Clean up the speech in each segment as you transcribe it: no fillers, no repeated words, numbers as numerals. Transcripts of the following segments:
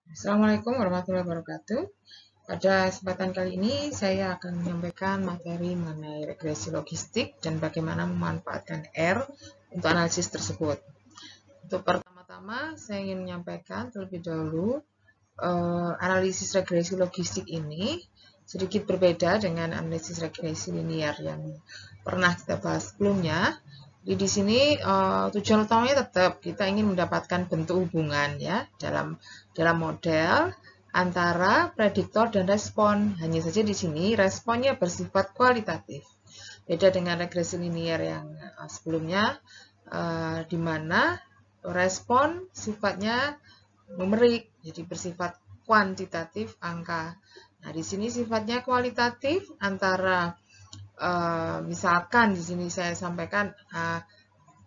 Assalamualaikum warahmatullahi wabarakatuh. Pada kesempatan kali ini saya akan menyampaikan materi mengenai regresi logistik dan bagaimana memanfaatkan R untuk analisis tersebut. Untuk pertama-tama saya ingin menyampaikan terlebih dahulu analisis regresi logistik ini sedikit berbeda dengan analisis regresi linear yang pernah kita bahas sebelumnya. Di sini tujuan utamanya tetap kita ingin mendapatkan bentuk hubungan ya dalam model antara prediktor dan respon. Hanya saja di sini responnya bersifat kualitatif. Beda dengan regresi linear yang sebelumnya di mana respon sifatnya numerik, jadi bersifat kuantitatif angka. Nah, di sini sifatnya kualitatif antara misalkan di sini saya sampaikan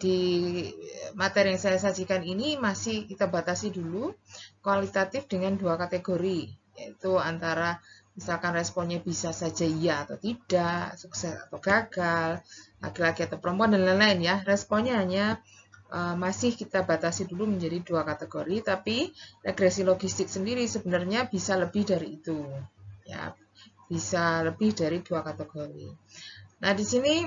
di materi yang saya sajikan ini masih kita batasi dulu kualitatif dengan dua kategori, yaitu antara misalkan responnya bisa saja iya atau tidak, sukses atau gagal, laki-laki atau perempuan dan lain-lain ya. Responnya hanya masih kita batasi dulu menjadi dua kategori, tapi regresi logistik sendiri sebenarnya bisa lebih dari itu ya, bisa lebih dari dua kategori. Nah, di sini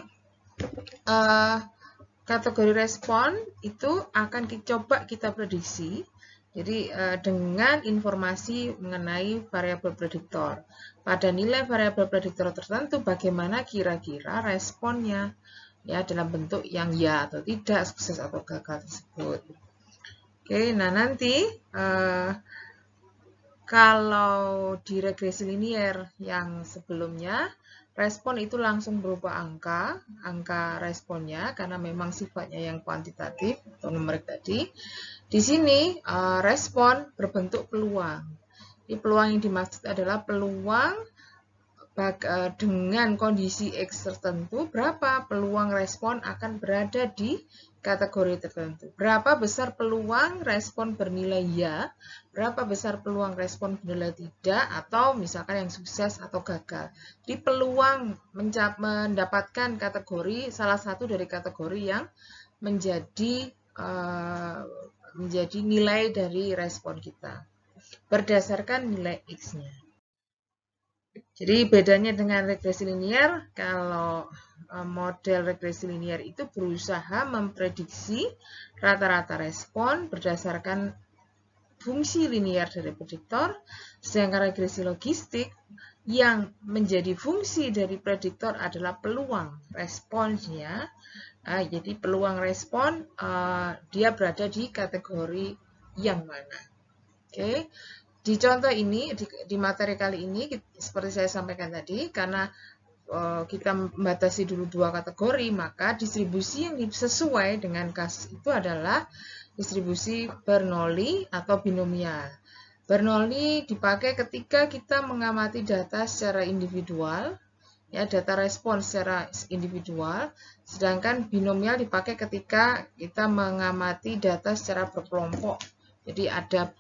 kategori respon itu akan coba kita prediksi. Jadi dengan informasi mengenai variabel prediktor. Pada nilai variabel prediktor tertentu bagaimana kira-kira responnya ya dalam bentuk yang ya atau tidak, sukses atau gagal tersebut. Oke, nah nanti kalau di regresi linear yang sebelumnya, respon itu langsung berupa angka responnya karena memang sifatnya yang kuantitatif atau numerik tadi. Di sini respon berbentuk peluang. Di peluang yang dimaksud adalah peluang dengan kondisi X tertentu, berapa peluang respon akan berada di kategori tertentu. Berapa besar peluang respon bernilai ya, berapa besar peluang respon bernilai tidak, atau misalkan yang sukses atau gagal. Di peluang mendapatkan kategori, salah satu dari kategori yang menjadi nilai dari respon kita berdasarkan nilai X-nya. Jadi bedanya dengan regresi linear, kalau model regresi linear itu berusaha memprediksi rata-rata respon berdasarkan fungsi linear dari prediktor, sedangkan regresi logistik yang menjadi fungsi dari prediktor adalah peluang responsnya. Jadi peluang respon dia berada di kategori yang mana. Oke. Di contoh ini, di materi kali ini, seperti saya sampaikan tadi, karena kita membatasi dulu dua kategori, maka distribusi yang sesuai dengan kasus itu adalah distribusi Bernoulli atau binomial. Bernoulli dipakai ketika kita mengamati data secara individual, ya data respon secara individual, sedangkan binomial dipakai ketika kita mengamati data secara berkelompok. Jadi ada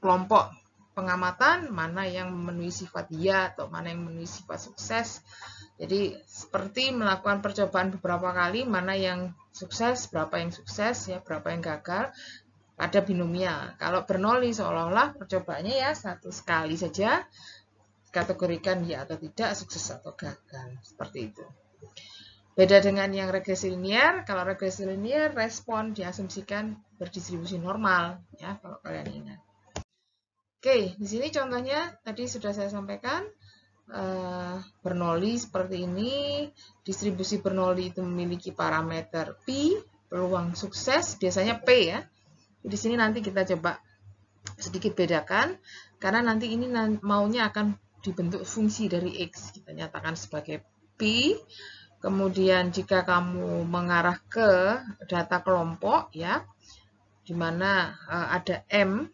kelompok pengamatan mana yang memenuhi sifat ya atau mana yang memenuhi sifat sukses. Jadi seperti melakukan percobaan beberapa kali mana yang sukses, berapa yang sukses, ya berapa yang gagal pada binomial. Kalau Bernoulli seolah-olah percobaannya ya satu sekali saja kategorikan ya atau tidak, sukses atau gagal, seperti itu. Beda dengan yang regresi linear, kalau regresi linear respon diasumsikan berdistribusi normal ya kalau kalian ingat. Oke, di sini contohnya tadi sudah saya sampaikan. Bernoulli seperti ini. Distribusi Bernoulli itu memiliki parameter P, peluang sukses, biasanya P ya. Di sini nanti kita coba sedikit bedakan, karena nanti ini maunya akan dibentuk fungsi dari X. Kita nyatakan sebagai P. Kemudian jika kamu mengarah ke data kelompok ya, di mana ada M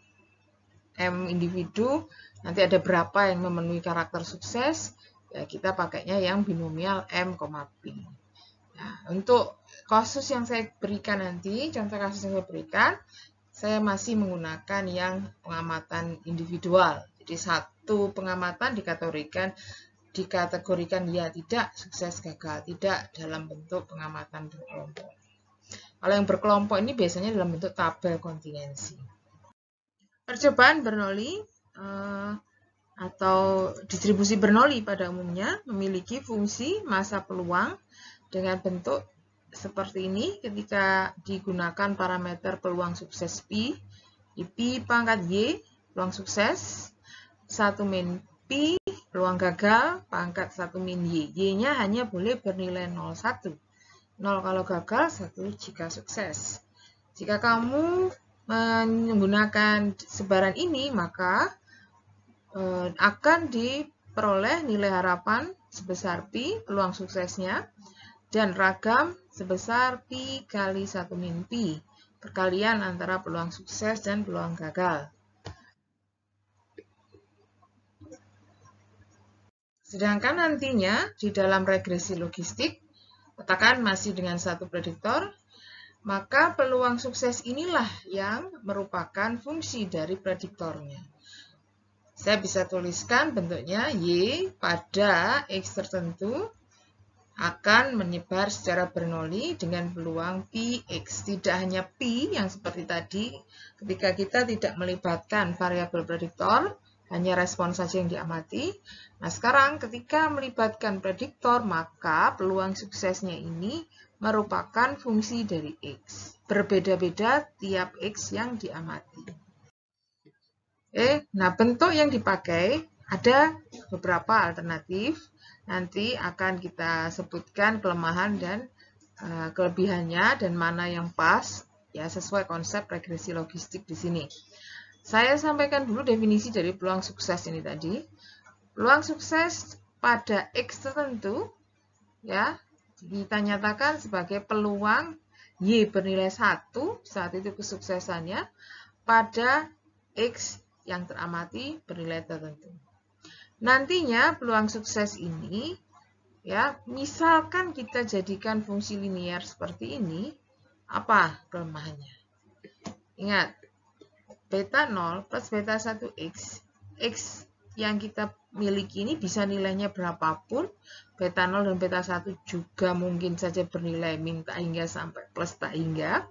individu, nanti ada berapa yang memenuhi karakter sukses, ya kita pakainya yang binomial M, P. Nah, untuk kasus yang saya berikan nanti, contoh kasus yang saya berikan, saya masih menggunakan yang pengamatan individual. Jadi satu pengamatan dikategorikan ya tidak, sukses gagal tidak dalam bentuk pengamatan berkelompok. Kalau yang berkelompok ini biasanya dalam bentuk tabel kontingensi. Percobaan Bernoulli atau distribusi Bernoulli pada umumnya memiliki fungsi massa peluang dengan bentuk seperti ini ketika digunakan parameter peluang sukses P, P pangkat Y, peluang sukses, 1 min P, peluang gagal, pangkat 1 min Y. Y-nya hanya boleh bernilai 0,1. 0 kalau gagal, 1 jika sukses. Jika kamu menggunakan sebaran ini, maka akan diperoleh nilai harapan sebesar P, peluang suksesnya, dan ragam sebesar P kali 1 min P, perkalian antara peluang sukses dan peluang gagal. Sedangkan nantinya di dalam regresi logistik, katakan masih dengan satu prediktor, maka peluang sukses inilah yang merupakan fungsi dari prediktornya. Saya bisa tuliskan bentuknya Y pada X tertentu akan menyebar secara Bernoulli dengan peluang Px. Tidak hanya P yang seperti tadi, ketika kita tidak melibatkan variabel prediktor, hanya respon saja yang diamati. Nah, sekarang ketika melibatkan prediktor, maka peluang suksesnya ini merupakan fungsi dari X. Berbeda-beda tiap X yang diamati. Nah bentuk yang dipakai ada beberapa alternatif. Nanti akan kita sebutkan kelemahan dan kelebihannya dan mana yang pas ya sesuai konsep regresi logistik di sini. Saya sampaikan dulu definisi dari peluang sukses ini tadi. Peluang sukses pada X tertentu ya kita nyatakan sebagai peluang Y bernilai 1 saat itu kesuksesannya pada X yang teramati bernilai tertentu. Nantinya peluang sukses ini ya, misalkan kita jadikan fungsi linear seperti ini, apa kelemahannya? Ingat, beta 0 plus beta 1x, x yang kita miliki ini bisa nilainya berapapun, beta 0 dan beta 1 juga mungkin saja bernilai min tak hingga sampai plus tak hingga,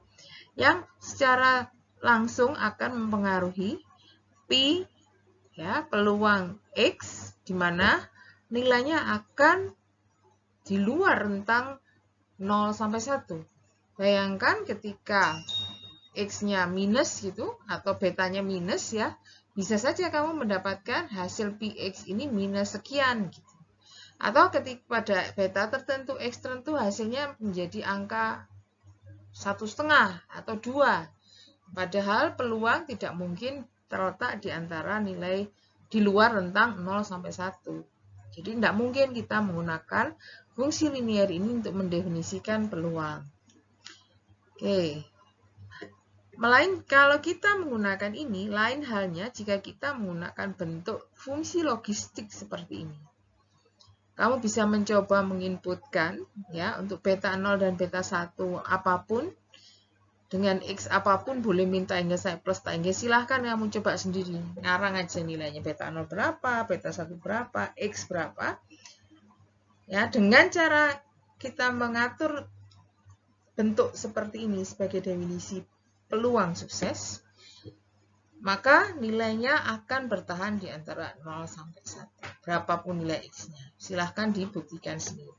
yang secara langsung akan mempengaruhi P ya, peluang X di mana nilainya akan di luar rentang 0 sampai 1. Bayangkan ketika X-nya minus gitu atau betanya minus ya, bisa saja kamu mendapatkan hasil Px ini minus sekian gitu. Atau ketika pada beta tertentu X tertentu hasilnya menjadi angka 1,5 atau 2. Padahal peluang tidak mungkin terletak di antara nilai di luar rentang 0 sampai 1. Jadi tidak mungkin kita menggunakan fungsi linear ini untuk mendefinisikan peluang. Oke. Kalau kita menggunakan ini, lain halnya jika kita menggunakan bentuk fungsi logistik seperti ini. Kamu bisa mencoba menginputkan ya untuk beta 0 dan beta 1 apapun. Dengan X apapun boleh minta hingga saya plus tak hingga, silahkan kamu coba sendiri. Ngarang aja nilainya beta 0 berapa, beta 1 berapa, X berapa. Ya, dengan cara kita mengatur bentuk seperti ini sebagai definisi peluang sukses, maka nilainya akan bertahan di antara 0 sampai 1. Berapapun nilai X-nya. Silahkan dibuktikan sendiri.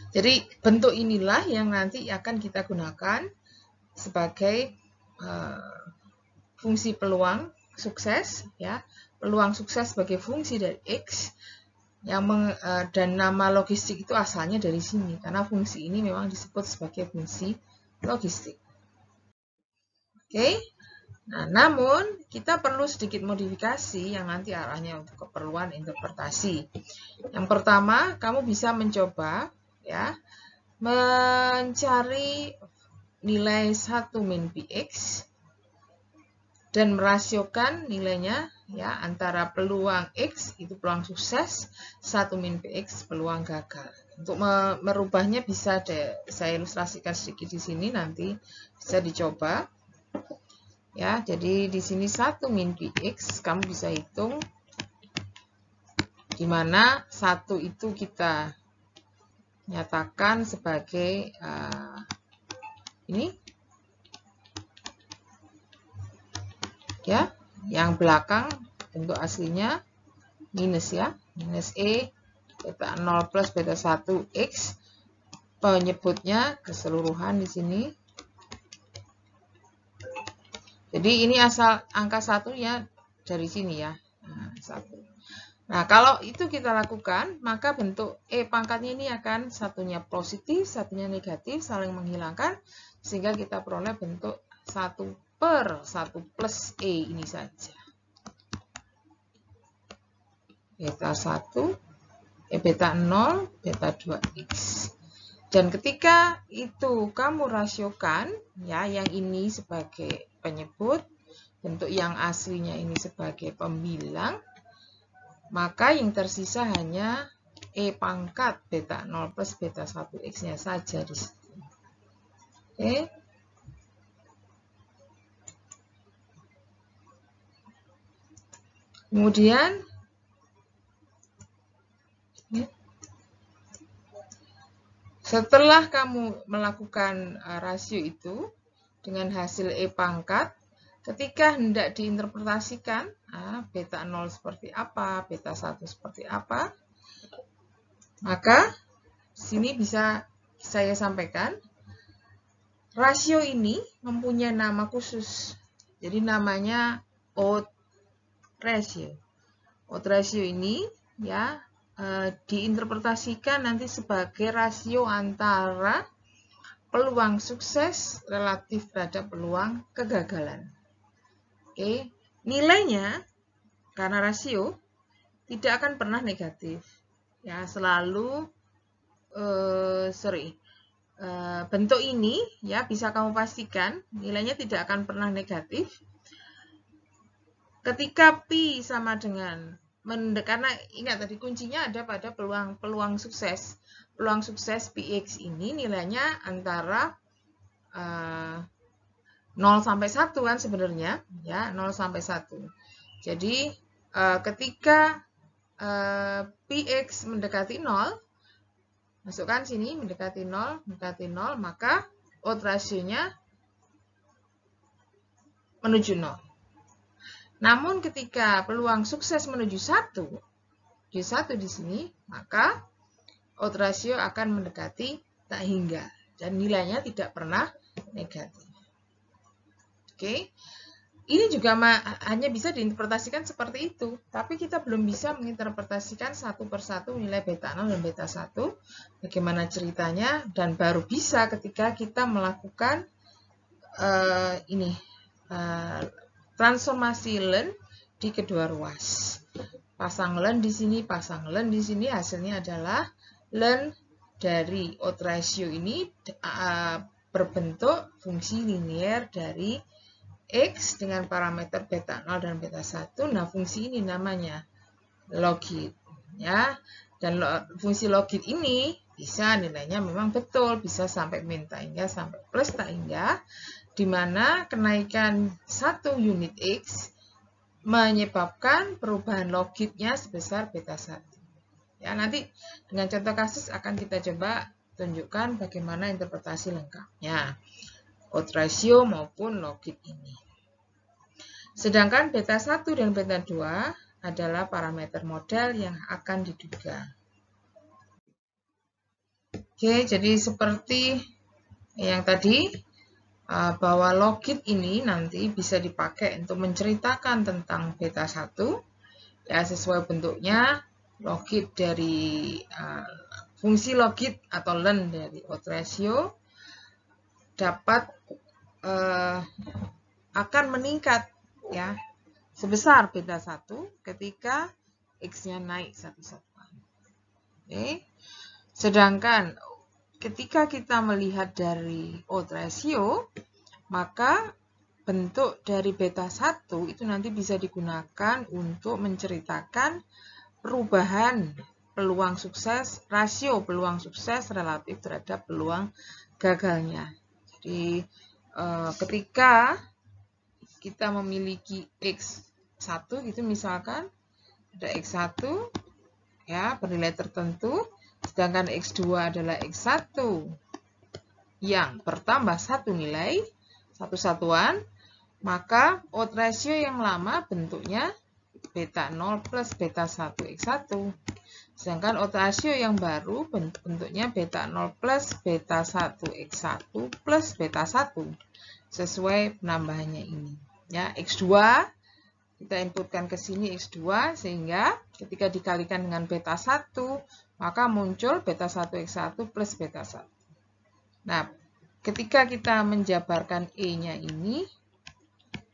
Jadi bentuk inilah yang nanti akan kita gunakan sebagai fungsi peluang sukses ya, peluang sukses sebagai fungsi dari X yang dan nama logistik itu asalnya dari sini karena fungsi ini memang disebut sebagai fungsi logistik. Oke. Nah, namun kita perlu sedikit modifikasi yang nanti arahnya untuk keperluan interpretasi. Yang pertama, kamu bisa mencoba ya mencari nilai 1 min Px dan merasiokan nilainya ya antara peluang X itu peluang sukses, 1 min Px peluang gagal. Untuk merubahnya bisa saya ilustrasikan sedikit di sini, nanti bisa dicoba. Ya, jadi di sini 1 min Px kamu bisa hitung di mana 1 itu kita nyatakan sebagai ini Ya, yang belakang bentuk aslinya minus ya, minus E beta 0 plus beta 1 X. Penyebutnya keseluruhan di sini. Jadi ini asal angka 1 ya dari sini ya. Nah, 1. Nah, kalau itu kita lakukan, maka bentuk E pangkatnya ini akan satunya positif, satunya negatif, saling menghilangkan, sehingga kita peroleh bentuk 1 per 1 plus E ini saja. Beta 1, beta 0, beta 2X. Dan ketika itu kamu rasiokan, ya, yang ini sebagai penyebut, bentuk yang aslinya ini sebagai pembilang, maka yang tersisa hanya E pangkat beta 0 plus beta 1X-nya saja di situ. Oke. Kemudian, setelah kamu melakukan rasio itu dengan hasil E pangkat, ketika hendak diinterpretasikan, beta 0 seperti apa, beta 1 seperti apa, maka sini bisa saya sampaikan, rasio ini mempunyai nama khusus. Jadi namanya odd ratio. Odd ratio ini ya diinterpretasikan nanti sebagai rasio antara peluang sukses relatif terhadap peluang kegagalan. Oke, nilainya karena rasio tidak akan pernah negatif. Ya, selalu bentuk ini ya bisa kamu pastikan nilainya tidak akan pernah negatif. Ketika pi sama dengan karena ingat tadi kuncinya ada pada peluang sukses. Peluang sukses Px ini nilainya antara 0 sampai 1 kan sebenarnya, ya, 0 sampai 1. Jadi ketika Px mendekati 0, masukkan sini mendekati 0, maka odd ratio-nya menuju 0. Namun ketika peluang sukses menuju 1, di 1 di sini, maka odd ratio akan mendekati tak hingga. Dan nilainya tidak pernah negatif. Oke. Ini juga hanya bisa diinterpretasikan seperti itu. Tapi kita belum bisa menginterpretasikan satu persatu nilai beta 0 dan beta 1. Bagaimana ceritanya. Dan baru bisa ketika kita melakukan transformasi Len di kedua ruas. Pasang Len di sini, pasang Len di sini, hasilnya adalah Len dari odd ratio ini berbentuk fungsi linier dari X dengan parameter beta 0 dan beta 1. Nah, fungsi ini namanya logit. Ya. Dan fungsi logit ini bisa nilainya memang betul, bisa sampai min tak hingga, sampai plus tak hingga, di mana kenaikan 1 unit X menyebabkan perubahan logitnya sebesar beta 1. Ya, nanti dengan contoh kasus akan kita coba tunjukkan bagaimana interpretasi lengkapnya. Odd ratio maupun logit ini. Sedangkan beta 1 dan beta 2 adalah parameter model yang akan diduga. Oke, jadi seperti yang tadi, bahwa logit ini nanti bisa dipakai untuk menceritakan tentang beta 1, ya sesuai bentuknya, logit dari fungsi logit atau Len dari odd ratio dapat akan meningkat ya sebesar beta 1 ketika X-nya naik satu-satuan. Oke. Sedangkan ketika kita melihat dari odd ratio, maka bentuk dari beta 1 itu nanti bisa digunakan untuk menceritakan perubahan peluang sukses, rasio peluang sukses relatif terhadap peluang gagalnya. Jadi ketika kita memiliki X1 gitu misalkan, ada X1 ya bernilai tertentu, sedangkan X2 adalah X1 yang bertambah satu nilai, satu satuan, maka odd ratio yang lama bentuknya beta 0 plus beta 1 X1. Sedangkan odd ratio yang baru bentuknya beta 0 plus beta 1 X1 plus beta 1. Sesuai penambahannya ini. Ya, X2 kita inputkan ke sini X2, sehingga ketika dikalikan dengan beta 1, maka muncul beta 1X1 plus beta 1. Nah, ketika kita menjabarkan E-nya ini,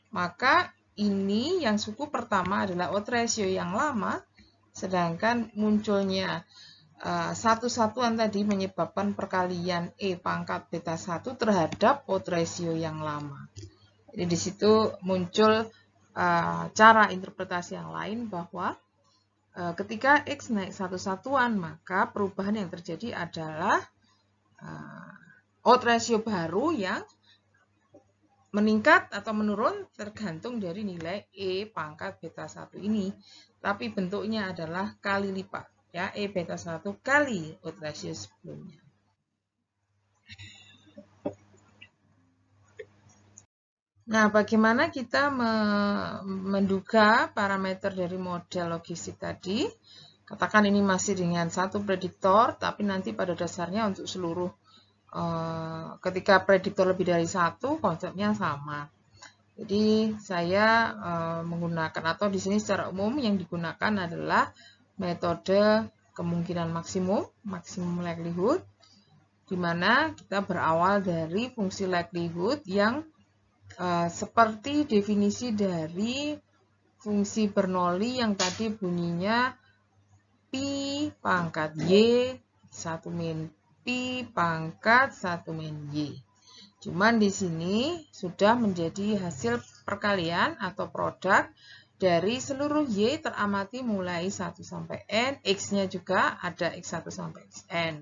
maka ini yang suku pertama adalah odd ratio yang lama, sedangkan munculnya satu satuan tadi menyebabkan perkalian E pangkat beta 1 terhadap odd ratio yang lama. Jadi di situ muncul cara interpretasi yang lain bahwa ketika X naik satu satuan, maka perubahan yang terjadi adalah odd ratio baru yang meningkat atau menurun tergantung dari nilai E pangkat beta 1 ini. Tapi bentuknya adalah kali lipat, ya, E beta 1 kali odd ratio sebelumnya. Nah, bagaimana kita menduga parameter dari model logistik tadi? Katakan ini masih dengan satu prediktor, tapi nanti pada dasarnya untuk seluruh ketika prediktor lebih dari satu, konsepnya sama. Jadi saya menggunakan, atau di sini secara umum yang digunakan adalah metode kemungkinan maksimum likelihood, di mana kita berawal dari fungsi likelihood yang seperti definisi dari fungsi Bernoulli yang tadi bunyinya Pi pangkat Y 1 min Pi pangkat 1 min Y. Cuman di sini sudah menjadi hasil perkalian atau produk dari seluruh Y teramati mulai 1 sampai N, X-nya juga ada X1 sampai Xn.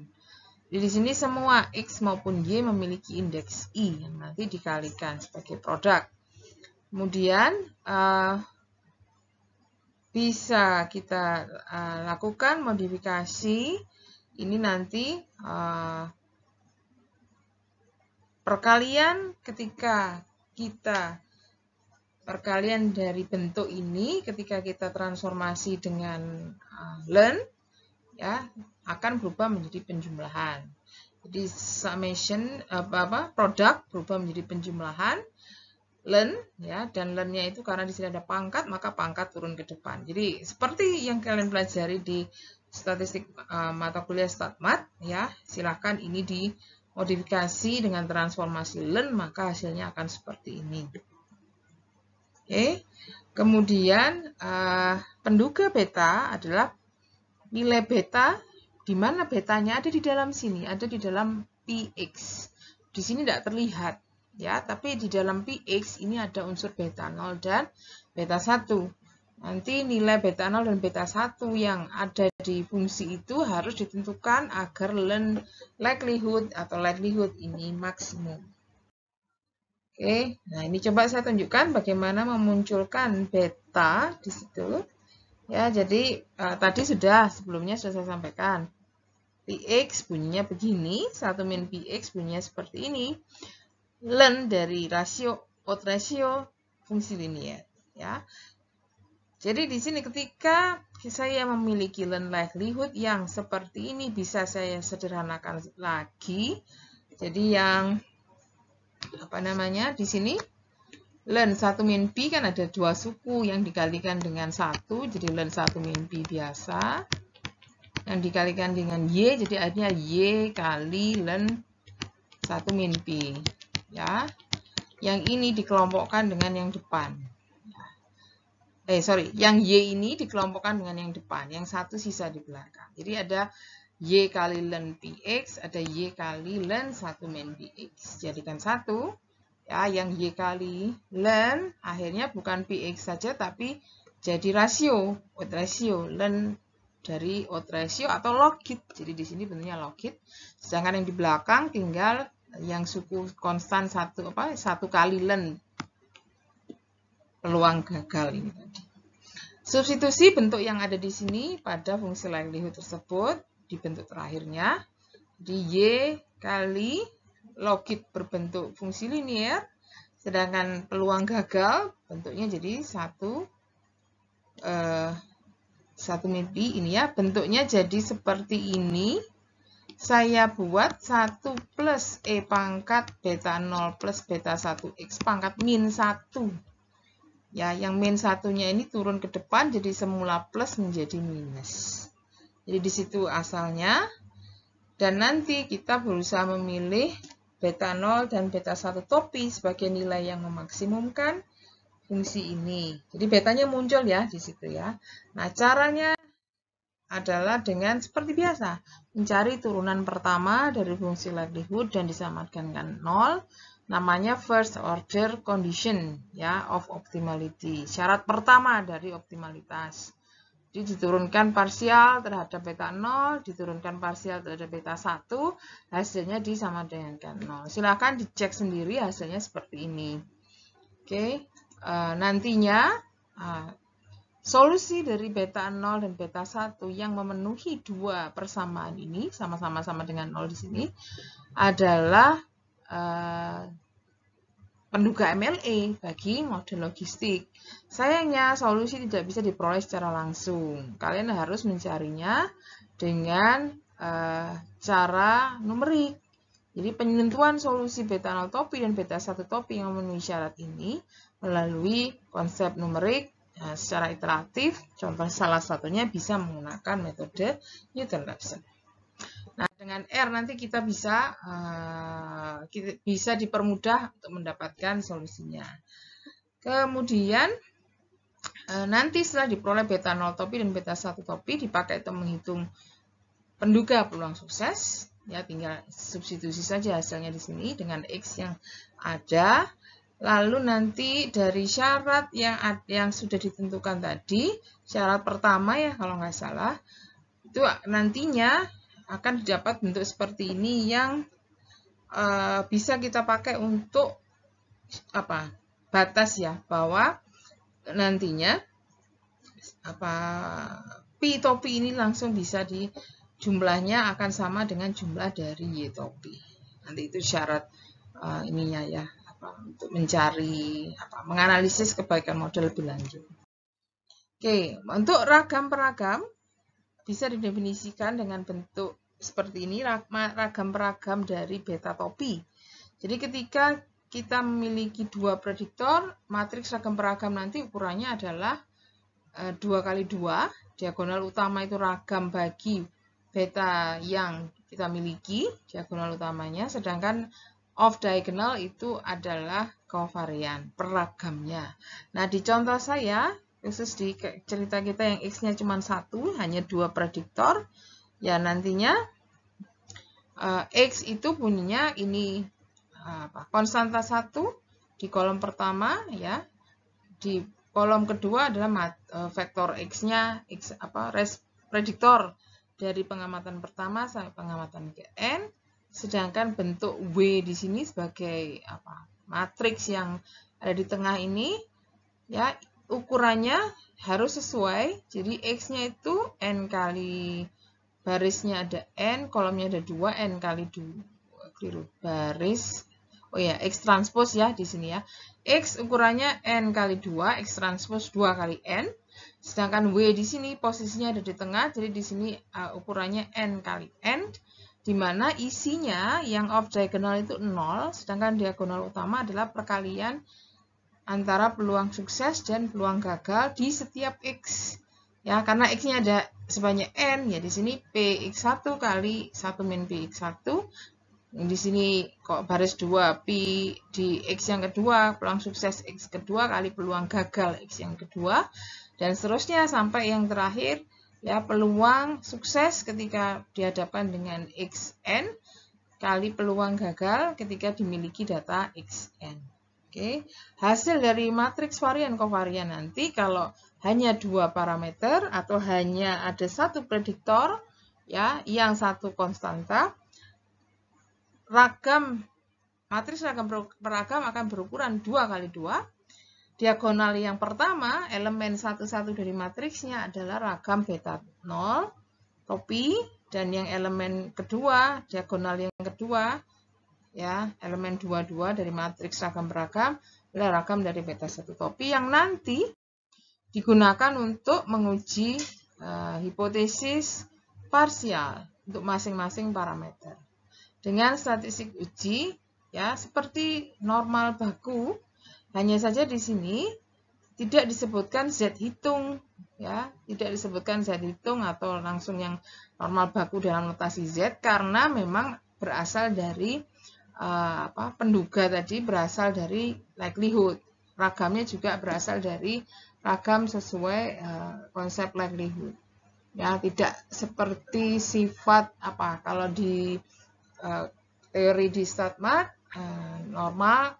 Di sini semua X maupun Y memiliki indeks I yang nanti dikalikan sebagai produk. Kemudian bisa kita lakukan modifikasi. Ini nanti perkalian ketika kita perkalian dari bentuk ini ketika kita transformasi dengan len, ya, akan berubah menjadi penjumlahan. Jadi summation produk berubah menjadi penjumlahan len, ya, dan len-nya itu karena di sini ada pangkat, maka pangkat turun ke depan. Jadi seperti yang kalian pelajari di statistik mata kuliah StatMat, ya, silahkan ini dimodifikasi dengan transformasi len, maka hasilnya akan seperti ini. Oke. Kemudian penduga beta adalah nilai beta, di mana betanya ada di dalam sini, ada di dalam Px. Di sini tidak terlihat, ya, tapi di dalam Px ini ada unsur beta 0 dan beta 1. Nanti nilai beta 0 dan beta 1 yang ada di fungsi itu harus ditentukan agar len likelihood atau likelihood ini maksimum. Oke, nah ini coba saya tunjukkan bagaimana memunculkan beta di situ. Ya, jadi tadi sebelumnya sudah saya sampaikan. Px bunyinya begini, 1 min Px bunyinya seperti ini. Len dari odd ratio fungsi linear, ya. Jadi di sini ketika saya memiliki len likelihood yang seperti ini bisa saya sederhanakan lagi. Jadi yang di sini len 1 min Pi kan ada dua suku yang dikalikan dengan 1, jadi len 1 min Pi biasa. Yang dikalikan dengan Y, jadi akhirnya Y kali len 1 min Pi. Ya. Yang ini dikelompokkan dengan yang depan. Yang Y ini dikelompokkan dengan yang depan. Yang satu sisa di belakang. Jadi ada Y kali len Px, ada Y kali len 1 min Px. Jadikan 1. Ya, yang Y kali len akhirnya bukan Px saja tapi jadi rasio, odd ratio, len dari odd ratio atau logit. Jadi di sini bentuknya logit. Sedangkan yang di belakang tinggal yang suku konstan 1 kali len peluang gagal ini tadi. Substitusi bentuk yang ada di sini pada fungsi likelihood tersebut di bentuk terakhirnya. Jadi Y kali logit berbentuk fungsi linear, Sedangkan peluang gagal bentuknya jadi 1 min P ini ya, bentuknya jadi seperti ini. Saya buat 1 plus E pangkat beta 0 plus beta 1X pangkat min 1. Ya, yang min 1-nya ini turun ke depan, jadi semula plus menjadi minus. Jadi di situ asalnya. Dan nanti kita berusaha memilih beta 0 dan beta 1 topi sebagai nilai yang memaksimumkan fungsi ini. Jadi betanya muncul ya di situ ya. Nah, caranya adalah dengan seperti biasa, mencari turunan pertama dari fungsi likelihood dan disamakan dengan 0, namanya first order condition ya of optimality, syarat pertama dari optimalitas. Jadi diturunkan parsial terhadap beta 0, diturunkan parsial terhadap beta 1, hasilnya disamakan dengan 0. Silakan dicek sendiri hasilnya seperti ini. Oke, nantinya solusi dari beta 0 dan beta 1 yang memenuhi dua persamaan ini, sama-sama dengan 0 di sini, adalah penduga MLE bagi model logistik. Sayangnya solusi tidak bisa diperoleh secara langsung. Kalian harus mencarinya dengan cara numerik. Jadi penentuan solusi beta 0 topi dan beta 1 topi yang memenuhi syarat ini melalui konsep numerik secara iteratif. Contoh salah satunya bisa menggunakan metode Newton-Raphson. Nah, dengan R nanti kita bisa dipermudah untuk mendapatkan solusinya. Kemudian nanti setelah diperoleh beta 0 topi dan beta 1 topi dipakai untuk menghitung penduga peluang sukses. Ya, tinggal substitusi saja hasilnya di sini dengan X yang ada. Lalu nanti dari syarat yang sudah ditentukan tadi, syarat pertama ya kalau nggak salah, itu nantinya akan didapat bentuk seperti ini yang bisa kita pakai untuk batas ya, bahwa nantinya P topi ini langsung bisa jumlahnya akan sama dengan jumlah dari Y topi. Nanti itu syarat ininya ya, untuk mencari menganalisis kebaikan model lebih lanjut. Oke, untuk ragam peragam bisa didefinisikan dengan bentuk seperti ini, ragam peragam dari beta topi. Jadi ketika kita memiliki dua prediktor, matriks ragam peragam nanti ukurannya adalah 2x2, diagonal utama itu ragam bagi beta yang kita miliki, diagonal utamanya, sedangkan off diagonal itu adalah kovarian, peragamnya. Nah, di contoh saya, khusus di cerita kita yang X-nya cuma 1, hanya 2 prediktor, ya nantinya X itu bunyinya ini konstanta 1 di kolom pertama, ya. Di kolom kedua adalah vektor X-nya, prediktor dari pengamatan pertama sampai pengamatan ke N. Sedangkan bentuk W di sini sebagai matriks yang ada di tengah ini, ya ukurannya harus sesuai. Jadi X-nya itu N kali barisnya ada N, kolomnya ada 2, N kali 2, keliru, baris. Oh ya, X transpose ya di sini ya. X ukurannya N kali 2, X transpose 2 kali N. Sedangkan W di sini posisinya ada di tengah, jadi di sini ukurannya N kali N, di mana isinya yang off diagonal itu 0, sedangkan diagonal utama adalah perkalian antara peluang sukses dan peluang gagal di setiap X. Ya, karena X-nya ada sebanyak N, ya di sini PX1 kali 1 min PX1. Di sini kok baris 2, P di X yang kedua, peluang sukses X kedua kali peluang gagal X yang kedua. Dan seterusnya sampai yang terakhir, ya peluang sukses ketika dihadapkan dengan XN kali peluang gagal ketika dimiliki data XN. Oke, hasil dari matriks varian kovarian nanti kalau hanya 2 parameter atau hanya ada 1 prediktor, ya, yang 1 konstanta, matriks ragam peragam akan berukuran 2x2. Diagonal yang pertama, elemen 1-1 dari matriksnya adalah ragam beta 0 topi, dan yang elemen kedua, diagonal yang kedua, ya, elemen 22 dari matriks ragam beragam adalah ragam dari beta 1 topi yang nanti digunakan untuk menguji hipotesis parsial untuk masing-masing parameter. Dengan statistik uji, ya, seperti normal baku, hanya saja di sini tidak disebutkan Z hitung, ya, tidak disebutkan Z hitung atau langsung yang normal baku dalam notasi Z karena memang berasal dari penduga tadi berasal dari likelihood. Ragamnya juga berasal dari ragam sesuai konsep likelihood. Ya, tidak seperti sifat kalau di teori di StatMat normal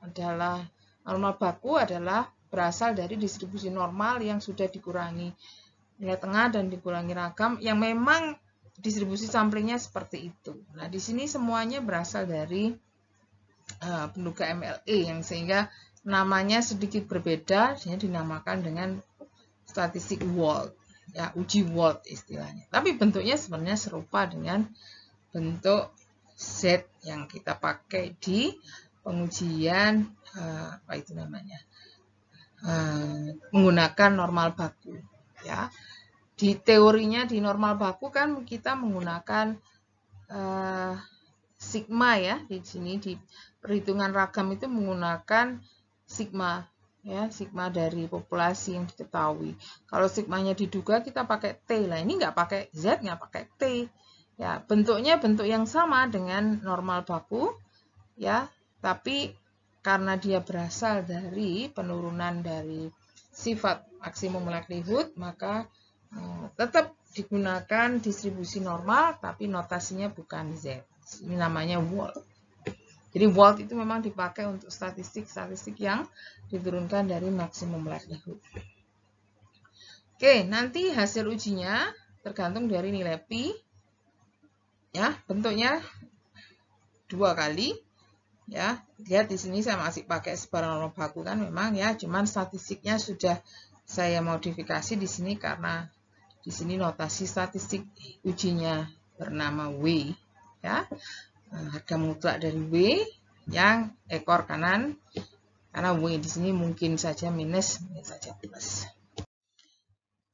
baku adalah berasal dari distribusi normal yang sudah dikurangi nilai tengah dan dikurangi ragam yang memang distribusi samplingnya seperti itu. Nah, di sini semuanya berasal dari penduga MLE yang sehingga namanya sedikit berbeda, dinamakan dengan statistik Wald, ya, uji Wald istilahnya. Tapi bentuknya sebenarnya serupa dengan bentuk Z yang kita pakai di pengujian menggunakan normal baku, ya. Di teorinya di normal baku kan kita menggunakan sigma, ya. Di sini di perhitungan ragam itu menggunakan sigma, ya, sigma dari populasi yang diketahui. Kalau sigmanya diduga kita pakai T. Lah ini nggak pakai Z, nggak pakai T. Ya, bentuknya bentuk yang sama dengan normal baku, ya, tapi karena dia berasal dari penurunan dari sifat maksimum likelihood, maka tetap digunakan distribusi normal, tapi notasinya bukan Z. Ini namanya Wald. Jadi Wald itu memang dipakai untuk statistik-statistik yang diturunkan dari maksimum likelihood. Oke, nanti hasil ujinya tergantung dari nilai Pi. Ya, bentuknya 2 kali. Ya, lihat di sini saya masih pakai sebarang normal baku kan memang, ya, cuman statistiknya sudah saya modifikasi di sini karena di sini notasi statistik ujinya bernama W, ya. Harga mutlak dari W yang ekor kanan, karena W di sini mungkin saja minus, mungkin saja plus.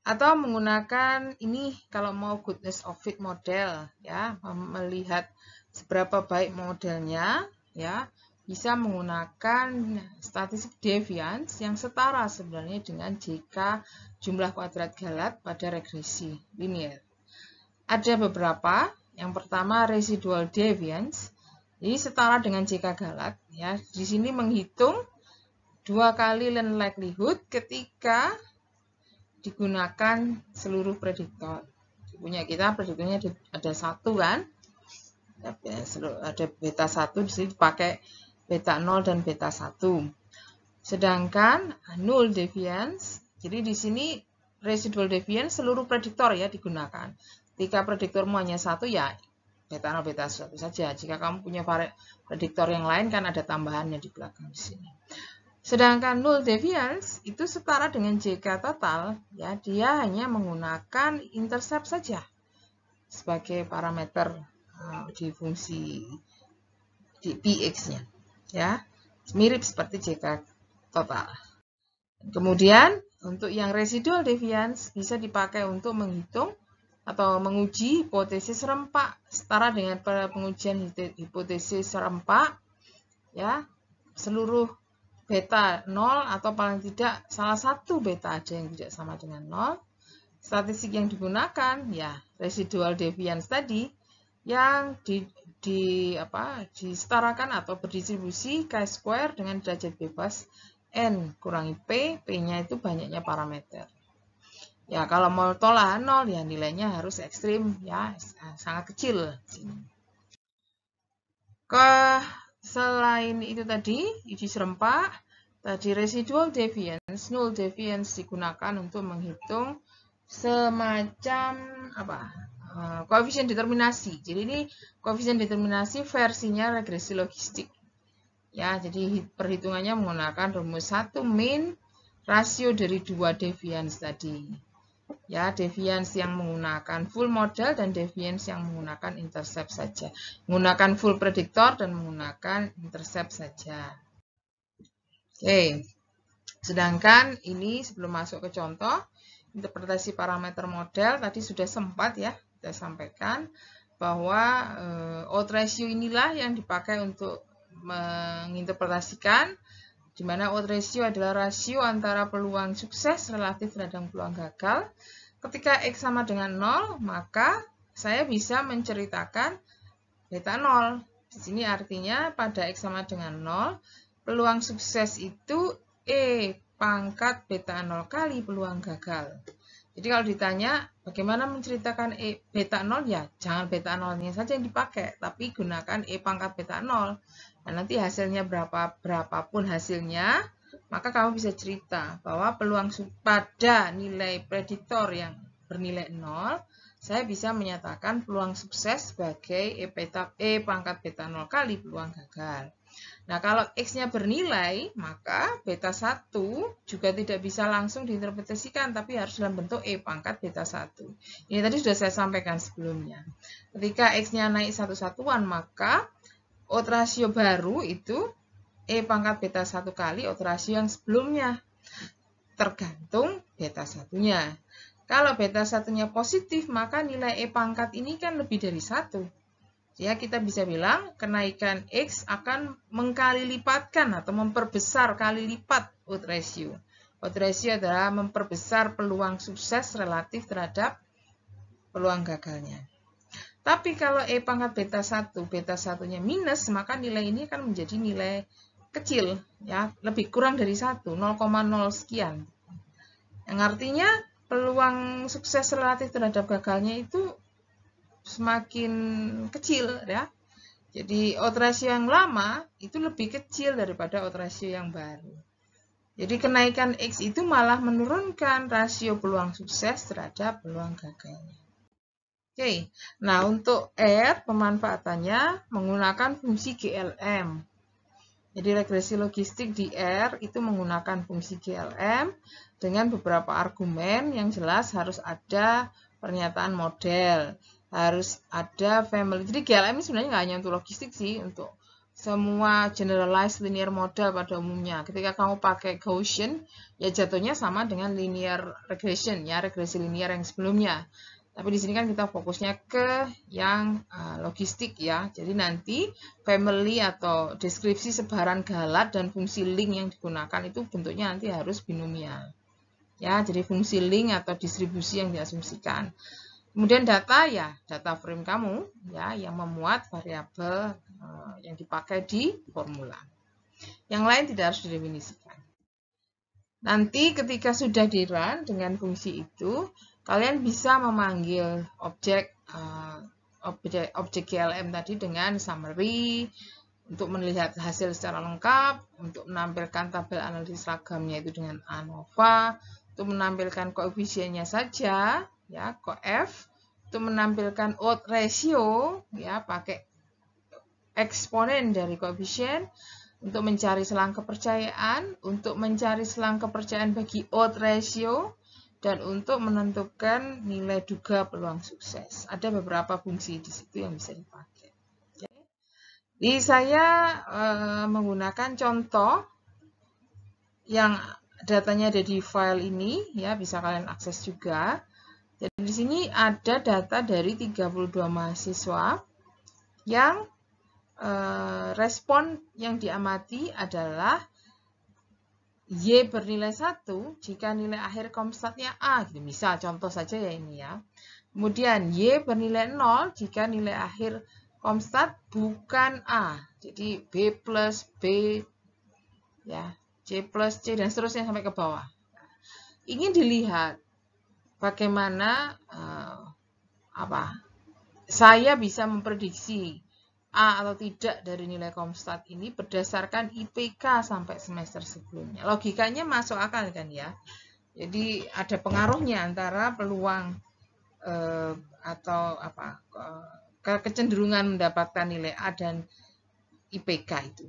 Atau menggunakan ini kalau mau goodness of fit model, ya, melihat seberapa baik modelnya, ya, bisa menggunakan statistik deviance yang setara sebenarnya dengan JK jumlah kuadrat Galat pada regresi linear. Ada beberapa. Yang pertama residual deviance, jadi setara dengan JK Galat, ya. Di sini menghitung 2 kali ln likelihood ketika digunakan seluruh prediktor. Punya kita prediktornya ada 1 kan, ada beta 1, di sini dipakai beta 0 dan beta 1. Sedangkan null deviance, jadi di sini residual deviance seluruh prediktor, ya, digunakan. Ketika prediktormu hanya 1, ya beta 0, beta 1 saja. Jika kamu punya prediktor yang lain kan ada tambahannya di belakang di sini. Sedangkan null deviance itu setara dengan JK total, ya, dia hanya menggunakan intercept saja sebagai parameter di fungsi di Px-nya, ya. Mirip seperti JK total. Kemudian untuk yang residual deviance bisa dipakai untuk menghitung atau menguji hipotesis serempak setara dengan pengujian hipotesis serempak, ya, seluruh beta 0 atau paling tidak salah satu beta ada yang tidak sama dengan 0. Statistik yang digunakan, ya, residual deviance tadi yang disetarakan atau berdistribusi chi-square dengan derajat bebas N kurangi P, P-nya itu banyaknya parameter. Ya, kalau mau tolak 0, ya nilainya harus ekstrim, ya, sangat kecil. Selain itu tadi, uji serempak, tadi residual deviance, null deviance digunakan untuk menghitung semacam koefisien determinasi. Jadi ini koefisien determinasi versinya regresi logistik. Ya, jadi perhitungannya menggunakan rumus 1 min rasio dari 2 deviance tadi. Ya, deviance yang menggunakan full model dan deviance yang menggunakan intercept saja. Menggunakan full predictor dan menggunakan intercept saja. Oke. Sedangkan ini sebelum masuk ke contoh, interpretasi parameter model tadi sudah sempat ya kita sampaikan bahwa odds ratio inilah yang dipakai untuk menginterpretasikan, di mana odds ratio adalah rasio antara peluang sukses relatif terhadap peluang gagal. Ketika X sama dengan 0, maka saya bisa menceritakan beta 0. Di sini artinya pada X sama dengan 0, peluang sukses itu E pangkat beta 0 kali peluang gagal. Jadi kalau ditanya bagaimana menceritakan E beta 0, ya jangan beta 0-nya saja yang dipakai, tapi gunakan E pangkat beta 0. Nah, nanti hasilnya berapapun hasilnya, maka kamu bisa cerita bahwa peluang pada nilai prediktor yang bernilai 0, saya bisa menyatakan peluang sukses sebagai E pangkat beta 0 kali peluang gagal. Nah, kalau X-nya bernilai, maka beta 1 juga tidak bisa langsung diinterpretasikan, tapi harus dalam bentuk E pangkat beta 1. Ini tadi sudah saya sampaikan sebelumnya. Ketika X-nya naik satu satuan, maka odds ratio baru itu E pangkat beta 1 kali odds ratio yang sebelumnya. Tergantung beta 1-nya. Kalau beta 1-nya positif, maka nilai E pangkat ini kan lebih dari 1. Ya, kita bisa bilang kenaikan X akan mengkali lipatkan atau memperbesar kali lipat odds ratio. Odds ratio adalah memperbesar peluang sukses relatif terhadap peluang gagalnya. Tapi kalau E pangkat beta 1-nya minus, maka nilai ini akan menjadi nilai kecil, ya, lebih kurang dari 1, 0,0 sekian. Yang artinya peluang sukses relatif terhadap gagalnya itu semakin kecil, ya. Jadi odds ratio yang lama itu lebih kecil daripada odds ratio yang baru. Jadi kenaikan X itu malah menurunkan rasio peluang sukses terhadap peluang gagalnya. Oke, nah untuk R pemanfaatannya menggunakan fungsi GLM. Jadi regresi logistik di R itu menggunakan fungsi GLM dengan beberapa argumen yang jelas harus ada pernyataan model. Harus ada family. Jadi GLM ini sebenarnya nggak hanya untuk logistik sih, untuk semua generalized linear model pada umumnya. Ketika kamu pakai Gaussian, ya jatuhnya sama dengan linear regression, ya regresi linear yang sebelumnya. Tapi di sini kan kita fokusnya ke yang logistik ya. Jadi nanti family atau deskripsi sebaran galat dan fungsi link yang digunakan itu bentuknya nanti harus binomial. Ya, jadi fungsi link atau distribusi yang diasumsikan. Kemudian data ya, data frame kamu ya yang memuat variabel yang dipakai di formula. Yang lain tidak harus didefinisikan. Nanti ketika sudah di-run dengan fungsi itu, kalian bisa memanggil objek GLM tadi dengan summary untuk melihat hasil secara lengkap, untuk menampilkan tabel analisis ragamnya itu dengan ANOVA, untuk menampilkan koefisiennya saja ya, coef, untuk menampilkan odds ratio ya pakai eksponen dari koefisien, untuk mencari selang kepercayaan, untuk mencari selang kepercayaan bagi odds ratio, dan untuk menentukan nilai duga peluang sukses. Ada beberapa fungsi di situ yang bisa dipakai. Jadi saya menggunakan contoh yang datanya ada di file ini, ya bisa kalian akses juga. Jadi di sini ada data dari 32 mahasiswa yang respon yang diamati adalah Y bernilai 1 jika nilai akhir konstatnya A. Gitu. Misal contoh saja ya ini ya. Kemudian Y bernilai 0 jika nilai akhir konstat bukan A. Jadi B plus B, ya, C plus C dan seterusnya sampai ke bawah. Ingin dilihat bagaimana saya bisa memprediksi A atau tidak dari nilai konstat ini berdasarkan IPK sampai semester sebelumnya. Logikanya masuk akal kan ya. Jadi ada pengaruhnya antara peluang atau kecenderungan mendapatkan nilai A dan IPK itu.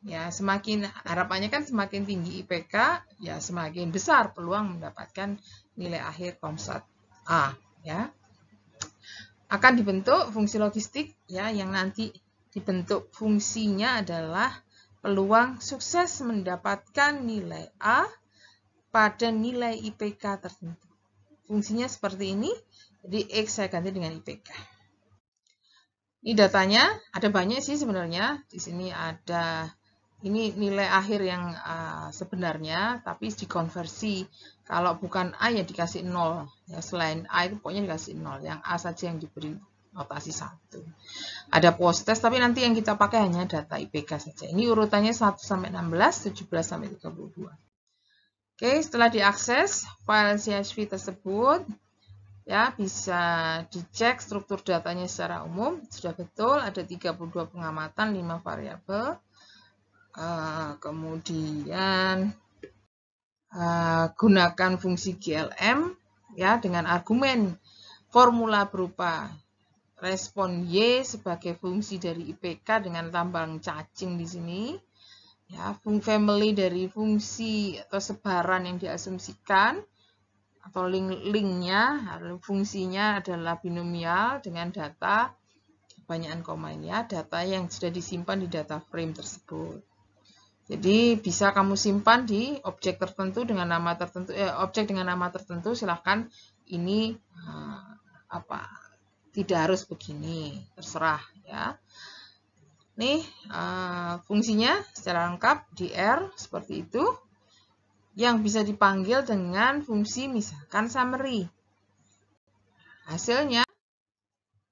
Ya, semakin harapannya kan semakin tinggi IPK, ya semakin besar peluang mendapatkan nilai akhir Komsat A, ya. Akan dibentuk fungsi logistik ya yang nanti dibentuk fungsinya adalah peluang sukses mendapatkan nilai A pada nilai IPK tertentu. Fungsinya seperti ini. Jadi X saya ganti dengan IPK. Ini datanya, ada banyak sih sebenarnya. Di sini ada ini nilai akhir yang sebenarnya, tapi dikonversi. Kalau bukan A ya dikasih 0. Ya, selain A itu pokoknya dikasih 0. Yang A saja yang diberi notasi 1. Ada post-test, tapi nanti yang kita pakai hanya data IPK saja. Ini urutannya 1-16, 17-32. Oke, setelah diakses file CSV tersebut, ya bisa dicek struktur datanya secara umum. Sudah betul, ada 32 pengamatan, 5 variabel. Kemudian gunakan fungsi GLM ya dengan argumen formula berupa respon Y sebagai fungsi dari IPK dengan tambang cacing di sini. Ya, family dari fungsi atau sebaran yang diasumsikan atau link-linknya, fungsinya adalah binomial dengan data kebanyakan koma ini ya, data yang sudah disimpan di data frame tersebut. Jadi bisa kamu simpan di objek tertentu dengan nama tertentu, objek dengan nama tertentu. Silahkan ini tidak harus begini, terserah ya. Nih fungsinya secara lengkap di R seperti itu, yang bisa dipanggil dengan fungsi misalkan summary. Hasilnya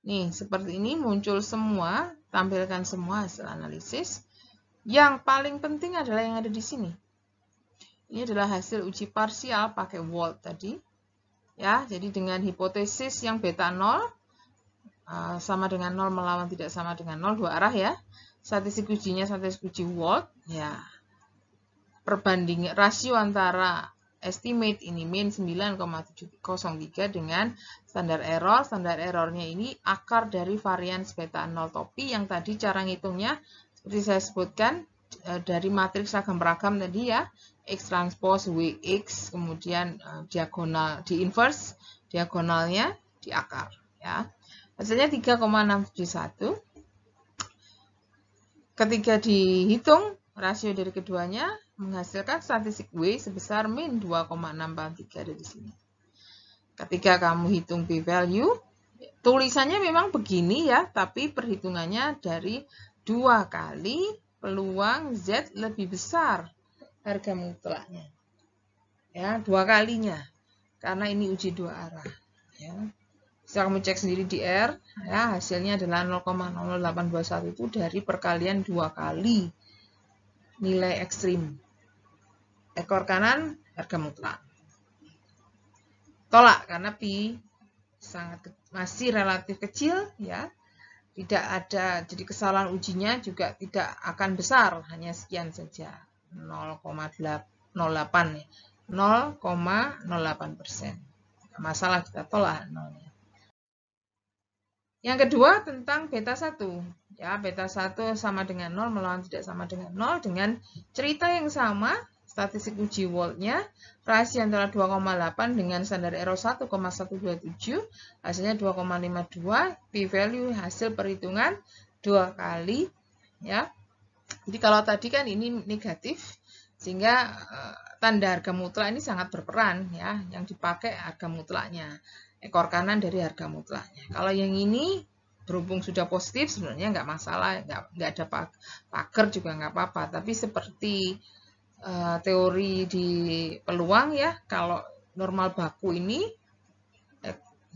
nih seperti ini muncul semua, tampilkan semua hasil analisis. Yang paling penting adalah yang ada di sini. Ini adalah hasil uji parsial pakai Wald tadi. Ya, jadi dengan hipotesis yang beta 0 sama dengan 0 melawan tidak sama dengan 0, dua arah ya. Statistik ujinya statistik uji Wald, ya. Perbandingan rasio antara estimate ini min 9,703 dengan standar error. Standar errornya ini akar dari varians beta 0 topi yang tadi cara ngitungnya seperti saya sebutkan dari matriks ragam-ragam tadi ya, X transpose WX, kemudian diagonal di inverse, diagonalnya di akar ya. Hasilnya 3,671. Ketika dihitung rasio dari keduanya menghasilkan statistik W sebesar min 2,643 dari sini. Ketika kamu hitung p-value, tulisannya memang begini ya, tapi perhitungannya dari 2 kali peluang Z lebih besar harga mutlaknya. Ya, 2 kalinya. Karena ini uji 2 arah. Ya. Bisa kamu cek sendiri di R, ya, hasilnya adalah 0,0821 itu dari perkalian 2 kali nilai ekstrim. Ekor kanan harga mutlak. Tolak karena pi masih relatif kecil ya. Tidak ada, jadi kesalahan ujinya juga tidak akan besar, hanya sekian saja. 0,08 ya. 0,08%. Masalah kita tolak 0. Yang kedua tentang beta 1. Ya, beta 1 sama dengan 0 melawan tidak sama dengan 0 dengan cerita yang sama, statistik uji Wald-nya, rasio antara 2,8 dengan standar error 1,127, hasilnya 2,52, p-value hasil perhitungan 2 kali ya. Jadi kalau tadi kan ini negatif, sehingga tanda harga mutlak ini sangat berperan ya, yang dipakai harga mutlaknya. Ekor kanan dari harga mutlaknya. Kalau yang ini berhubung sudah positif sebenarnya nggak masalah, nggak ada pagar juga nggak apa-apa. Tapi seperti teori di peluang ya, kalau normal baku ini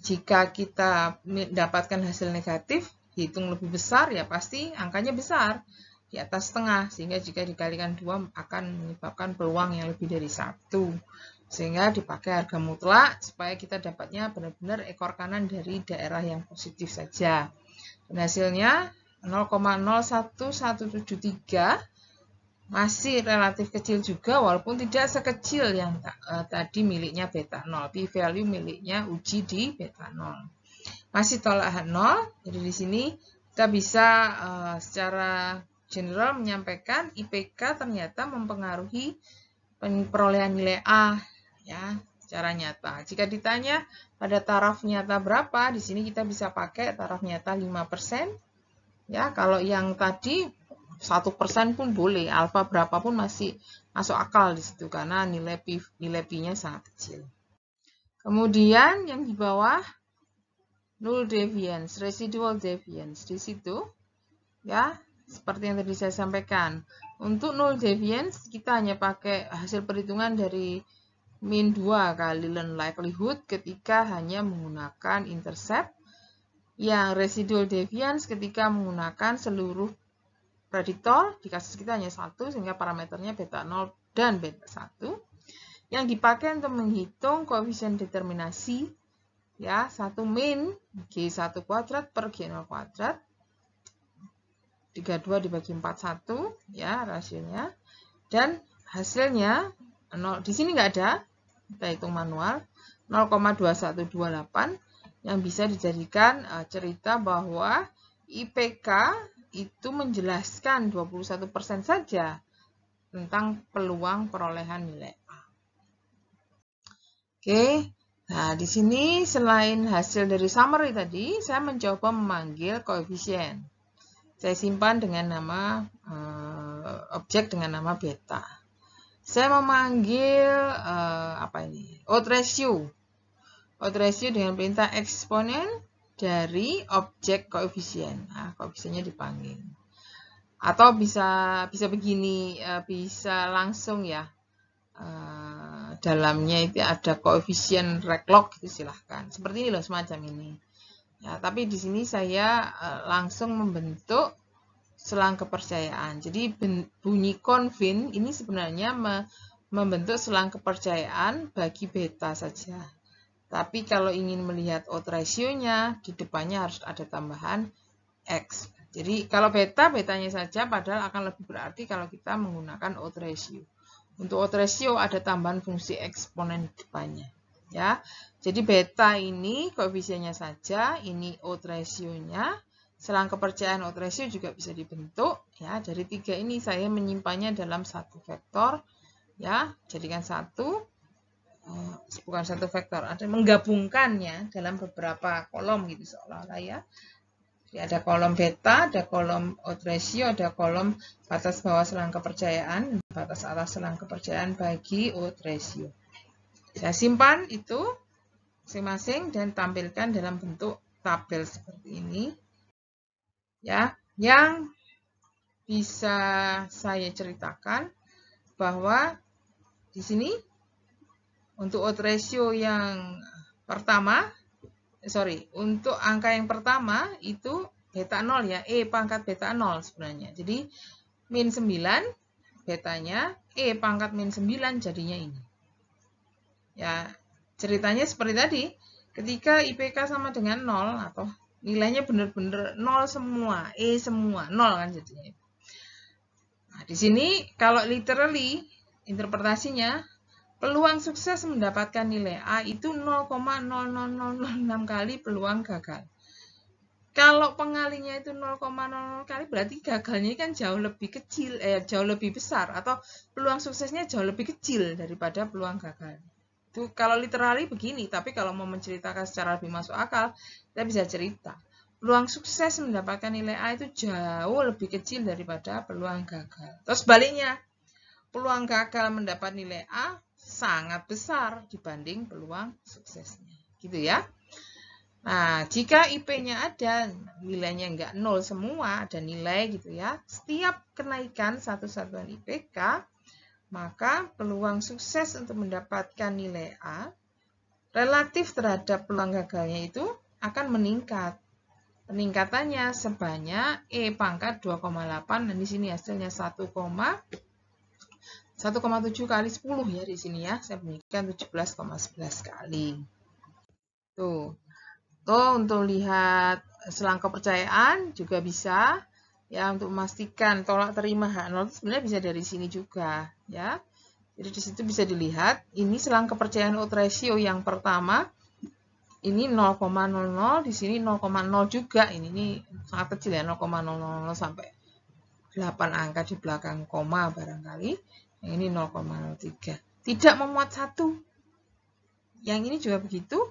jika kita mendapatkan hasil negatif, hitung lebih besar ya pasti angkanya besar di atas setengah, sehingga jika dikalikan 2 akan menyebabkan peluang yang lebih dari 1. Sehingga dipakai harga mutlak supaya kita dapatnya benar-benar ekor kanan dari daerah yang positif saja. Dan hasilnya 0,01173 masih relatif kecil juga walaupun tidak sekecil yang tadi miliknya beta 0. P-value miliknya uji di beta 0. Masih tolak 0. Jadi di sini kita bisa secara general menyampaikan IPK ternyata mempengaruhi perolehan nilai A, ya, secara nyata. Jika ditanya pada taraf nyata berapa, di sini kita bisa pakai taraf nyata 5%. Ya, kalau yang tadi 1% pun boleh, alfa berapapun masih masuk akal di situ karena nilai P-nya sangat kecil. Kemudian yang di bawah null deviance, residual deviance di situ, ya, seperti yang tadi saya sampaikan. Untuk null deviance kita hanya pakai hasil perhitungan dari min 2 kali learn likelihood ketika hanya menggunakan intercept. Yang residual deviance ketika menggunakan seluruh prediktor, di kasus kita hanya 1 sehingga parameternya beta 0 dan beta 1. Yang dipakai untuk menghitung koefisien determinasi, ya, 1 min G1 kuadrat per G0 kuadrat 32 dibagi 41, ya, rasionya, dan hasilnya 0, di sini nggak ada, kita hitung manual, 0,2128 yang bisa dijadikan cerita bahwa IPK itu menjelaskan 21% saja tentang peluang perolehan nilai A. Oke, nah di sini selain hasil dari summary tadi, saya mencoba memanggil koefisien. Saya simpan dengan nama objek dengan nama beta. Saya memanggil apa ini? Odds ratio. Odds ratio dengan perintah eksponen dari objek koefisien. Nah, koefisiennya dipanggil. Atau bisa begini, bisa langsung ya. Dalamnya itu ada koefisien reglog, itu silahkan. Seperti ini loh, semacam ini. Ya, tapi di sini saya langsung membentuk selang kepercayaan. Jadi bunyi konvin ini sebenarnya membentuk selang kepercayaan bagi beta saja. Tapi kalau ingin melihat odds ratio-nya, di depannya harus ada tambahan X. Jadi kalau betanya saja, padahal akan lebih berarti kalau kita menggunakan odds ratio. Untuk odds ratio ada tambahan fungsi eksponen di depannya. Ya, jadi beta ini koefisiennya saja, ini odds ratio-nya. Selang kepercayaan odds ratio juga bisa dibentuk. Ya, dari 3 ini saya menyimpannya dalam satu vektor. Ya, jadikan satu. Bukan satu vektor, ada menggabungkannya dalam beberapa kolom gitu seolah-olah ya. Jadi ada kolom beta, ada kolom odds ratio, ada kolom batas bawah selang kepercayaan, batas atas selang kepercayaan bagi odds ratio. Saya simpan itu masing-masing dan tampilkan dalam bentuk tabel seperti ini. Ya, yang bisa saya ceritakan bahwa di sini untuk odds ratio yang pertama, untuk angka yang pertama itu beta 0 ya, E pangkat beta 0 sebenarnya. Jadi min 9 betanya, E pangkat min 9 jadinya ini. Ya, ceritanya seperti tadi, ketika IPK sama dengan 0 atau nilainya benar-benar 0 semua, E semua, 0 kan jadinya. Nah, di sini kalau literally interpretasinya peluang sukses mendapatkan nilai A itu 0,00006 kali peluang gagal. Kalau pengalinya itu 0,00 kali, berarti gagalnya kan jauh lebih kecil, jauh lebih besar, atau peluang suksesnya jauh lebih kecil daripada peluang gagal. Itu kalau literally begini, tapi kalau mau menceritakan secara lebih masuk akal, kita bisa cerita. Peluang sukses mendapatkan nilai A itu jauh lebih kecil daripada peluang gagal. Terus baliknya, peluang gagal mendapat nilai A sangat besar dibanding peluang suksesnya. Gitu ya. Nah, jika IP-nya ada, nilainya enggak 0 semua, ada nilai gitu ya. Setiap kenaikan satu satuan IPK, maka peluang sukses untuk mendapatkan nilai A relatif terhadap peluang gagalnya itu akan meningkat. Peningkatannya sebanyak E pangkat 2,8 dan di sini hasilnya 1,7 kali 10 ya di sini ya. Saya bunyikan 17,11 kali. Tuh. Untuk lihat selang kepercayaan juga bisa ya, untuk memastikan tolak terima H0 sebenarnya bisa dari sini juga ya. Jadi di situ bisa dilihat ini selang kepercayaan odds ratio yang pertama ini 0,00, di sini 0,0 juga. Ini sangat kecil ya, 0,000 sampai 8 angka di belakang koma barangkali. Yang ini 0,03. Tidak memuat 1. Yang ini juga begitu.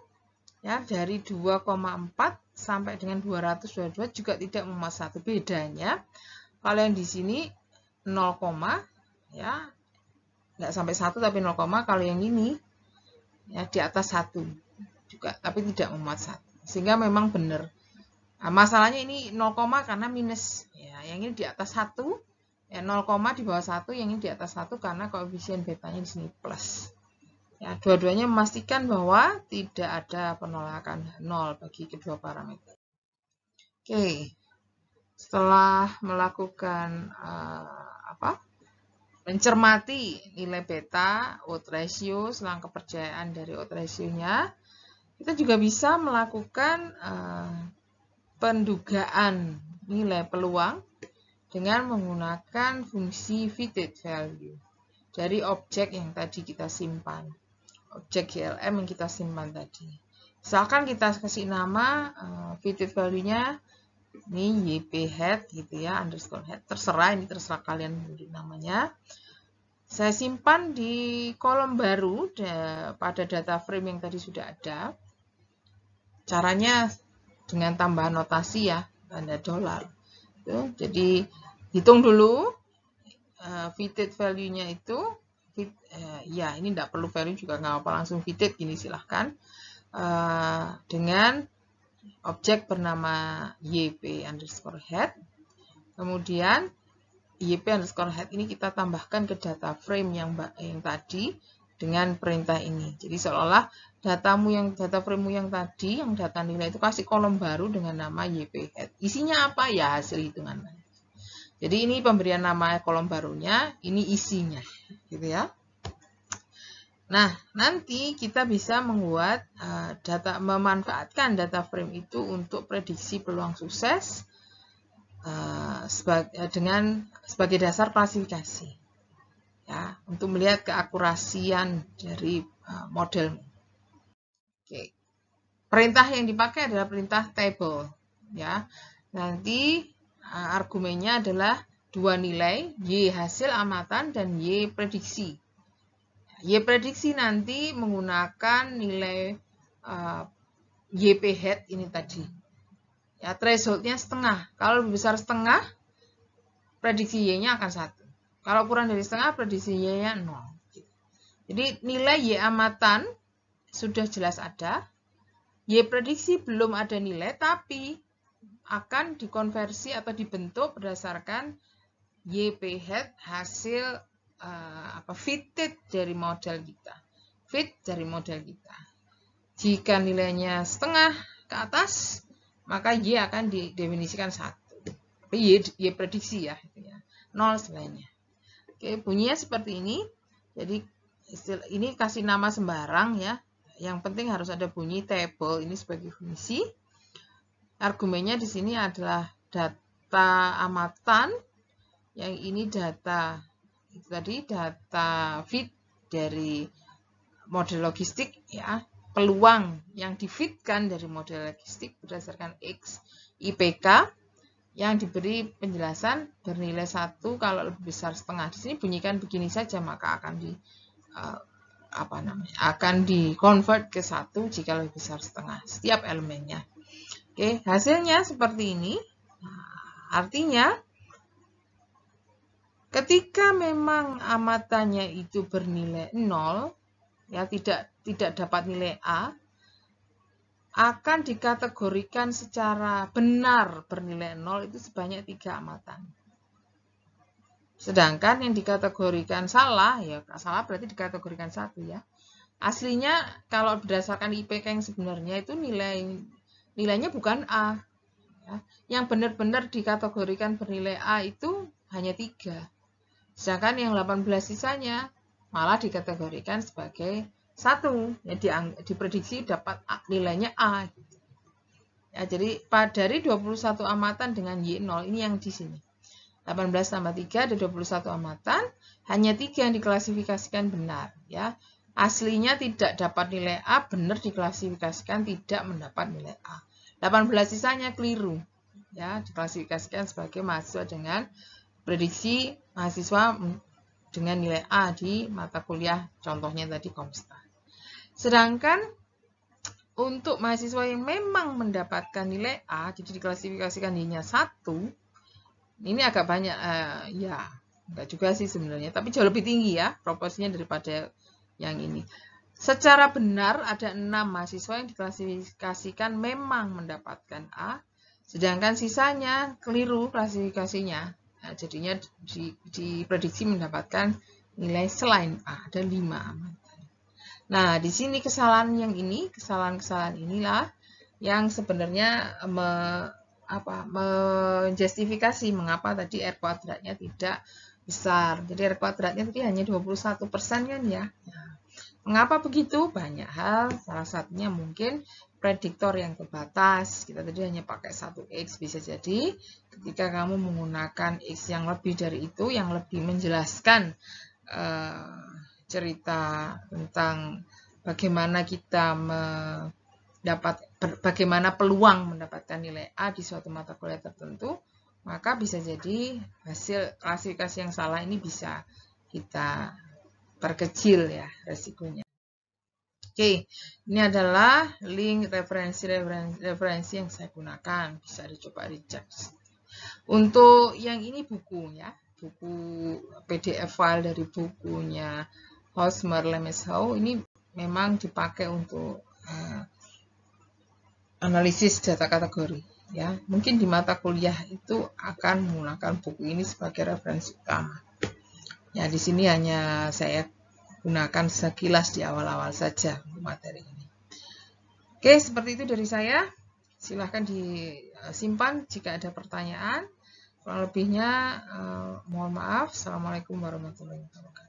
Ya, dari 2,4 sampai dengan 222 juga tidak memuat 1. Bedanya, kalau yang di sini 0, ya, nggak sampai 1 tapi 0, kalau yang ini ya di atas 1 juga, tapi tidak memuat 1. Sehingga memang benar. Nah, masalahnya ini 0, karena minus. Ya, yang ini di atas 1, ya 0, di bawah 1, yang ini di atas 1 karena koefisien betanya di sini plus. Ya, dua-duanya memastikan bahwa tidak ada penolakan 0 bagi kedua parameter. Oke, setelah melakukan mencermati nilai beta, odds ratio, selang kepercayaan dari odds ratio-nya, kita juga bisa melakukan pendugaan nilai peluang dengan menggunakan fungsi fitted value dari objek yang tadi kita simpan. Objek GLM yang kita simpan tadi. Misalkan kita kasih nama fitted value-nya ini YP head gitu ya, underscore head. Terserah, ini terserah kalian beri namanya. Saya simpan di kolom baru pada data frame yang tadi sudah ada. Caranya dengan tambahan notasi ya, tanda dolar. Jadi hitung dulu fitted value-nya itu. Ya, ini tidak perlu value juga nggak apa-apa, langsung fitted gini silahkan. Dengan objek bernama YP underscore head. Kemudian YP underscore head ini kita tambahkan ke data frame yang tadi dengan perintah ini. Jadi seolah-olah data frame yang tadi, yang data nilai itu kasih kolom baru dengan nama YP head. Isinya apa ya? Hasil hitungan. Jadi ini pemberian nama kolom barunya, ini isinya, gitu ya. Nah, nanti kita bisa membuat memanfaatkan data frame itu untuk prediksi peluang sukses sebagai dasar klasifikasi, ya, untuk melihat keakurasian dari model. Oke. Perintah yang dipakai adalah perintah table, ya. Nanti argumennya adalah dua nilai, Y hasil amatan dan Y prediksi. Y prediksi nanti menggunakan nilai YP head ini tadi. Ya, thresholdnya setengah. Kalau lebih besar setengah, prediksi Y-nya akan 1. Kalau kurang dari setengah, prediksi Y-nya 0. Jadi nilai Y amatan sudah jelas ada. Y prediksi belum ada nilai, tapi akan dikonversi atau dibentuk berdasarkan YP head hasil fitted dari model kita. Fit dari model kita. Jika nilainya setengah ke atas, maka Y akan didefinisikan 1. Tapi Y prediksi ya, 0 selainnya. Oke, bunyinya seperti ini. Jadi ini kasih nama sembarang ya. Yang penting harus ada bunyi table ini sebagai fungsi. Argumennya di sini adalah data amatan, yang ini data itu tadi data fit dari model logistik ya, peluang yang difitkan dari model logistik berdasarkan X IPK yang diberi penjelasan bernilai 1 kalau lebih besar setengah. Di sini bunyikan begini saja, maka akan akan di-convert ke 1 jika lebih besar setengah setiap elemennya. Oke, hasilnya seperti ini. Artinya ketika memang amatannya itu bernilai 0, ya tidak dapat nilai A, akan dikategorikan secara benar bernilai 0 itu sebanyak 3 amatan. Sedangkan yang dikategorikan salah, ya salah berarti dikategorikan 1 ya. Aslinya kalau berdasarkan IPK yang sebenarnya itu nilainya bukan A. Ya. Yang benar-benar dikategorikan bernilai A itu hanya 3. Sedangkan yang 18 sisanya malah dikategorikan sebagai 1. Ya, diprediksi dapat nilainya A. Ya, jadi dari 21 amatan dengan Y0, ini yang di sini. 18 tambah 3 ada 21 amatan, hanya 3 yang diklasifikasikan benar. Ya. Aslinya tidak dapat nilai A, benar diklasifikasikan tidak mendapat nilai A. 18 sisanya keliru. Ya, diklasifikasikan sebagai mahasiswa dengan prediksi mahasiswa dengan nilai A di mata kuliah contohnya tadi Komsta. Sedangkan untuk mahasiswa yang memang mendapatkan nilai A, jadi diklasifikasikan hanya 1, ini agak banyak, ya enggak juga sih sebenarnya, tapi jauh lebih tinggi ya proporsinya daripada yang ini. Secara benar ada 6 mahasiswa yang diklasifikasikan memang mendapatkan A, sedangkan sisanya keliru klasifikasinya. Nah, jadinya diprediksi mendapatkan nilai selain A, ada 5 amatan. Nah, di sini kesalahan-kesalahan inilah yang sebenarnya menjustifikasi mengapa tadi R kuadratnya tidak besar. Jadi R kuadratnya tadi hanya 21% kan ya. Nah, mengapa begitu? Banyak hal, salah satunya mungkin prediktor yang terbatas. Kita tadi hanya pakai 1X, bisa jadi ketika kamu menggunakan X yang lebih dari itu, yang lebih menjelaskan cerita tentang bagaimana kita bagaimana peluang mendapatkan nilai A di suatu mata kuliah tertentu, maka bisa jadi hasil klasifikasi yang salah ini bisa kita perkecil ya resikonya. Oke, ini adalah link referensi yang saya gunakan, bisa dicoba dicek. Untuk yang ini buku ya, buku PDF file dari bukunya Hosmer Lemeshow ini memang dipakai untuk analisis data kategori ya. Mungkin di mata kuliah itu akan menggunakan buku ini sebagai referensi utama. Ya, di sini hanya saya gunakan sekilas di awal-awal saja untuk materi ini. Oke, seperti itu dari saya. Silahkan disimpan jika ada pertanyaan. Kurang lebihnya mohon maaf. Assalamualaikum warahmatullahi wabarakatuh.